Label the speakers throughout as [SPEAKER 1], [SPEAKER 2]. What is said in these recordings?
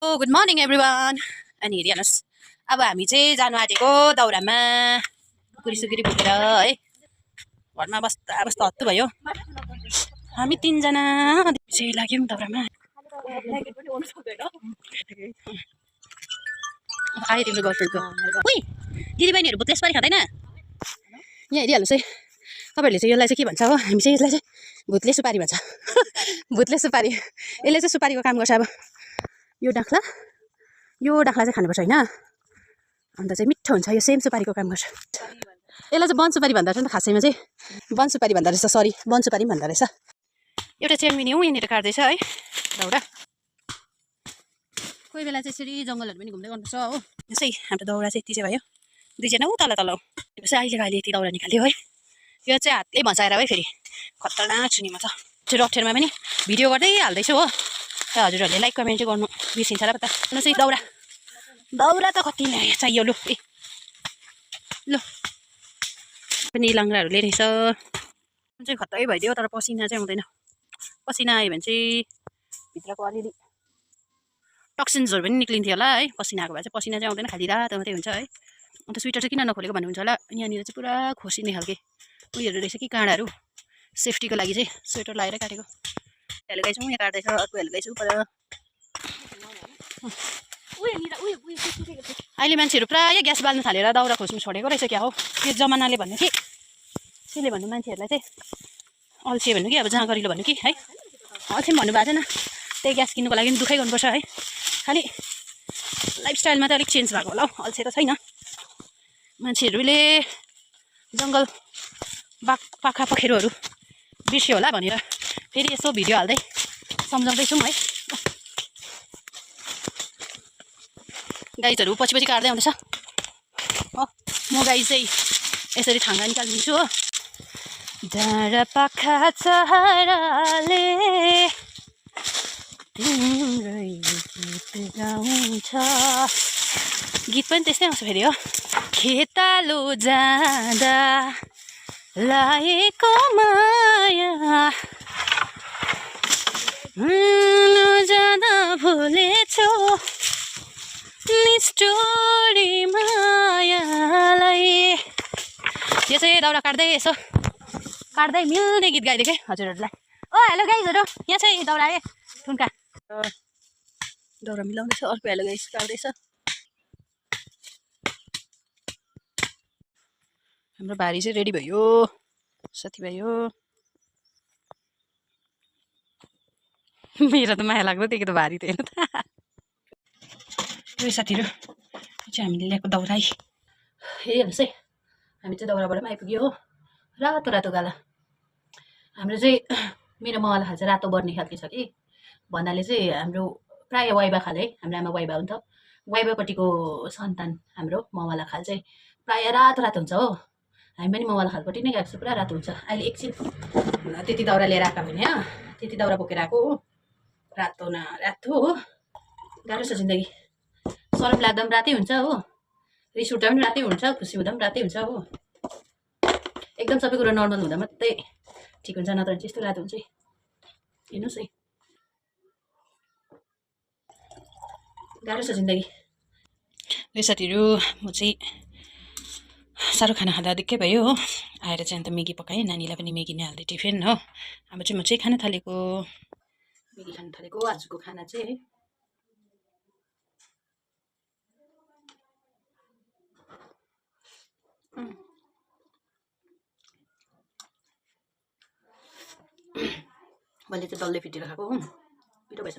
[SPEAKER 1] Good morning everyone. अनि हेरिहाल्नुहोस्, अब हामी चाहिँ जानु आँटेको दाउरामा कुकुरी बोकेर है। घरमा बस्दा बस्दा हत्तु भयो। हामी 3 जना चाहिँ लाग्यौँ दाउरामा। आयो तिम्रो गर्लफ्रेन्डको। उही दिदीबहिनीहरू भुत्ले सुपारी खाँदैन। यहाँ हेरिहाल्नुहोस् है, तपाईँहरूले चाहिँ यसलाई चाहिँ के भन्छ हो? हामी चाहिँ यसलाई चाहिँ भुत्ले सुपारी भन्छ। भुत्ले सुपारी। यसले चाहिँ सुपारीको काम गर्छ। अब यो डाँख्ला चाहिँ खानुपर्छ होइन, अन्त चाहिँ मिठो हुन्छ। यो सेम सुपारीको काम गर्छ। यसलाई चाहिँ वन सुपारी भन्दो रहेछ नि त। खासैमा चाहिँ वन सुपारी भन्दो रहेछ। सरी, वन सुपारी पनि भन्दो रहेछ। एउटा च्याम्मिनी हो यहाँनिर काट्दैछ है दाउरा। कोही बेला चाहिँ यसरी जङ्गलहरू पनि घुम्दै गर्नुपर्छ हो। यसै हाम्रो दाउरा चाहिँ यति चाहिँ भयो। 2 जना ऊ तल हो। अहिले यति दाउरा निकाल्यो है। यो चाहिँ हातले भँचाएर है, फेरि खतरनाक छु नि म त। त्यो रफ्टेरमा पनि भिडियो गर्दै हाल्दैछु हो। हजुरहरूले लाइक कमेन्ट चाहिँ गर्नु बिर्सिन्छ होला पत्ता। चाहिँ दाउरा त कति चाहियो। लु लु पनि लाङ्राहरू लिइरहेछ। चाहिँ खत्तै भइदियो, तर पसिना चाहिँ आउँदैन। पसिना आयो भने चाहिँ भित्रको अलिअलि टक्सिन्सहरू पनि निक्लिन्थ्यो होला है। पसिना आएको भए चाहिँ पसिना चाहिँ आउँदैन, खालि रातो मात्रै हुन्छ है। अन्त स्वेटर चाहिँ किन नखोलेको भन्नुहुन्छ होला। यहाँनिर चाहिँ पुरा खोसिने खालके उयोहरू रहेछ कि काँडाहरू। सेफ्टीको लागि चाहिँ स्वेटर लगाएर काटेको। हेलगाइछौँ, यहाँ काट्दैछ। अर्को हेलगाइछु पर। अहिले मान्छेहरू प्रायः ग्यास बाल्नु थालेर दाउरा खोज्नु छोडेको रहेछ क्या हो। त्यो जमानाले भन्नु कि त्यसले भन्नु मान्छेहरूलाई चाहिँ अल्छे भन्नु कि अब जहाँ गरिलो भन्नु कि है। अल्छे पनि भन्नुभएको छैन। त्यही ग्यास किन्नुको लागि दुःखै गर्नुपर्छ है। खालि लाइफस्टाइलमा त अलिक चेन्ज भएको होला हौ। अल्छे त छैन। मान्छेहरूले जङ्गल पाखा पखेरोहरू बिर्स्यो होला भनेर फेरि यसो भिडियो हाल्दै सम्झाउँदैछौँ है। गाइजहरू पछि काट्दै आउँदैछ हो। म गाई चाहिँ यसरी थाङ्गा निकालिदिन्छु हो। डाँडा पाखा चहराले तिम्रै गीत गाउँछ। गीत पनि त्यस्तै आउँछ फेरि हो। खेतालो जाँदा लागेको माया जाँदा भुलेछु निष्ठुरी मायालाई। यो चाहिँ दाउरा काट्दै यसो काट्दै मिल्ने गीत गाइदिएको है हजुरहरूलाई। ओ हेलो गाइजहरू, यहाँ चाहिँ दाउरा आयो थुन्का। दाउरा मिलाउँदैछ। अर्को हेलो गाइस काट्दैछ। हाम्रो भारी चाहिँ रेडी भयो साथीभाइ हो। मेरो त माया लाग्दो त्यो त भारी थिएन त। यो साथीहरू चाहिँ हामीले ल्याएको दाउरा है। हेर्नुहोस् है, हामी चाहिँ दाउराबाट पनि आइपुग्यो हो। रातो रातो गाला। हाम्रो चाहिँ मेरो मावाला खाल चाहिँ रातो बर्ने खालको छ कि भन्नाले चाहिँ हाम्रो प्रायः वाइबा खाल है। हाम्रो आमा वाइबा हो नि त। वाइबापट्टिको सन्तान हाम्रो मावाला खाल चाहिँ प्रायः रातो रातो हुन्छ हो। हामी पनि मावाला खालपट्टि नै गएको छ, पुरा रातो हुन्छ। अहिले एकछिन त्यति दाउरा लिएर आएको भने त्यति दाउरा बोकेर आएको हो। रातो न रातो हो। गाह्रो छ जिन्दगी। सरम लाग्दा पनि रातै हुन्छ हो। रिस उठ्दा पनि रातै हुन्छ। खुसी हुँदा पनि रातै हुन्छ हो। एकदम सबै कुरो नर्मल हुँदा मात्रै ठिक हुन्छ, नत्र चाहिँ यस्तो रातो हुन्छ है। हेर्नुहोस् है, गाह्रो छ जिन्दगी। यो साथीहरू म चाहिँ साह्रो खाना खाँदा दिक्कै भयो हो। आएर चाहिँ अन्त मेगी पकाएँ। नानीलाई पनि मेगी नै हाल्दै टिफिन हो। अब चाहिँ म चाहिँ खान थालेको मेगी खान थालेको। आजको खाना चाहिँ मैले चाहिँ डल्लै फिटेर खाएको हो। पिरो भएछ।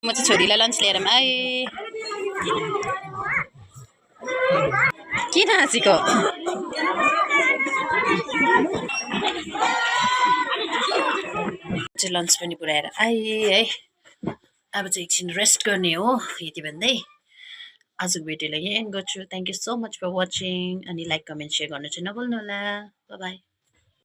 [SPEAKER 1] म चाहिँ छोरीलाई लन्च लिएर आएँ। किन हाँसेको? चाहिँ लन्च पनि पुऱ्याएर आएँ है। अब चाहिँ एकछिन रेस्ट गर्ने हो यति भन्दै आजको भिडियोलाई यहीँ एन्ड गर्छु। Thank you so much for watching. अनि लाइक कमेन्ट सेयर गर्नु चाहिँ नभुल्नु होला। Bye by.